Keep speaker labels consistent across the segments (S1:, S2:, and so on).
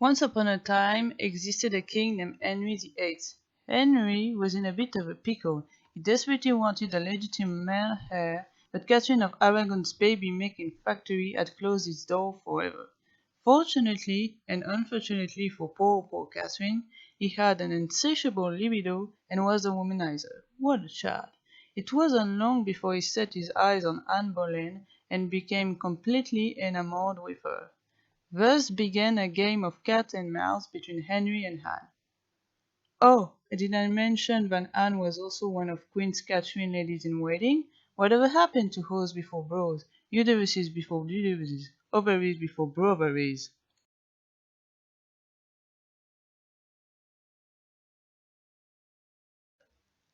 S1: Once upon a time existed a king named Henry VIII. Henry was in a bit of a pickle. He desperately wanted a legitimate male heir, but Catherine of Aragon's baby-making factory had closed its door forever. Fortunately and unfortunately for poor Catherine, he had an insatiable libido and was a womanizer. What a child! It wasn't long before he set his eyes on Anne Boleyn and became completely enamored with her. Thus began a game of cat and mouse between Henry and Anne. Oh, I didn't mention that Anne was also one of Queen Catherine's ladies-in-waiting. Whatever happened to hoes before bros, uteruses before uteruses, ovaries before brovaries?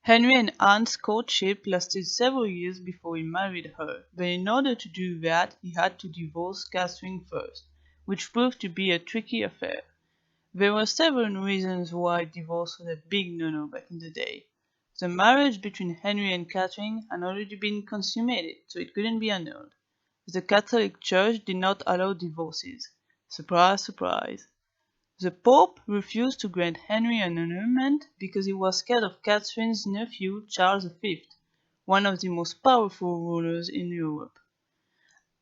S1: Henry and Anne's courtship lasted several years before he married her, but in order to do that he had to divorce Catherine first, which proved to be a tricky affair. There were several reasons why divorce was a big no-no back in the day. The marriage between Henry and Catherine had already been consummated, so it couldn't be annulled. The Catholic Church did not allow divorces. Surprise, surprise. The Pope refused to grant Henry an annulment because he was scared of Catherine's nephew Charles V, one of the most powerful rulers in Europe.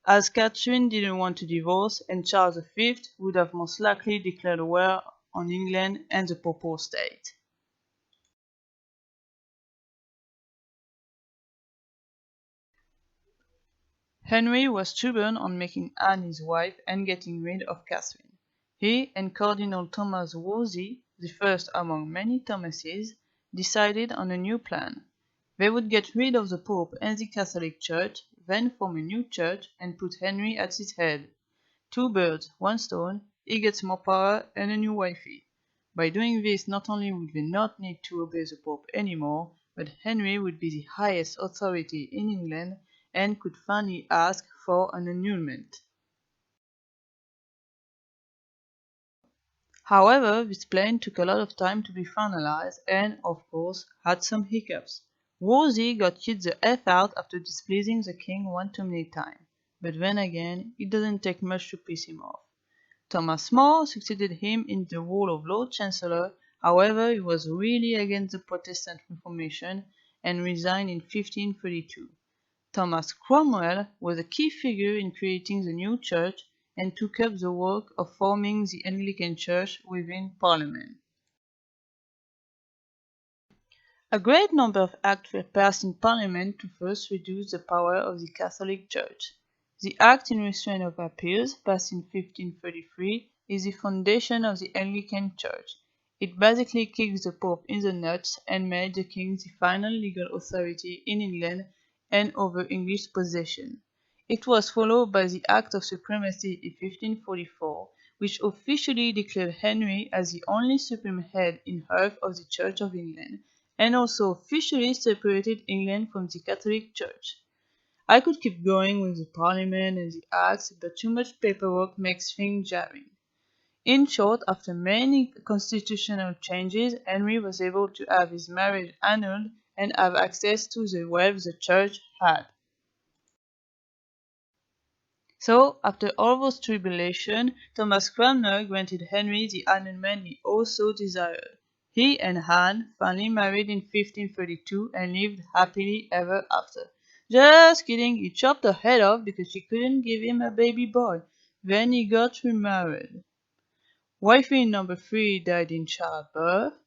S1: As Catherine didn't want to divorce, and Charles V would have most likely declared war on England and the Papal State. Henry was stubborn on making Anne his wife and getting rid of Catherine. He and Cardinal Thomas Wolsey, the first among many Thomases, decided on a new plan. They would get rid of the Pope and the Catholic Church, then form a new church and put Henry at its head. Two birds, one stone, he gets more power and a new wifey. By doing this, not only would they not need to obey the Pope anymore, but Henry would be the highest authority in England and could finally ask for an annulment. However, this plan took a lot of time to be finalized and, of course, had some hiccups. Wolsey got kicked the F out after displeasing the king one too many times, but then again, it doesn't take much to piss him off. Thomas More succeeded him in the role of Lord Chancellor, however he was really against the Protestant Reformation and resigned in 1532. Thomas Cromwell was a key figure in creating the new church and took up the work of forming the Anglican Church within Parliament. A great number of acts were passed in Parliament to first reduce the power of the Catholic Church. The Act in Restraint of Appeals, passed in 1533, is the foundation of the Anglican Church. It basically kicked the Pope in the nuts and made the king the final legal authority in England and over English possession. It was followed by the Act of Supremacy in 1544, which officially declared Henry as the only supreme head in earth of the Church of England, and also officially separated England from the Catholic Church. I could keep going with the Parliament and the Acts, but too much paperwork makes things jarring. In short, after many constitutional changes, Henry was able to have his marriage annulled and have access to the wealth the Church had. So, after all those tribulations, Thomas Cranmer granted Henry the annulment he also desired. He and Anne finally married in 1532 and lived happily ever after. Just kidding, he chopped her head off because she couldn't give him a baby boy. Then he got remarried. Wifey number 3 died in childbirth.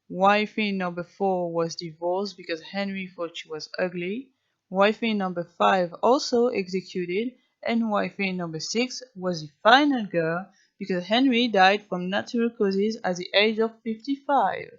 S1: Wifey number 4 was divorced because Henry thought she was ugly. Wifey number 5 also executed, and wifey number 6 was the final girl because Henry died from natural causes at the age of 55.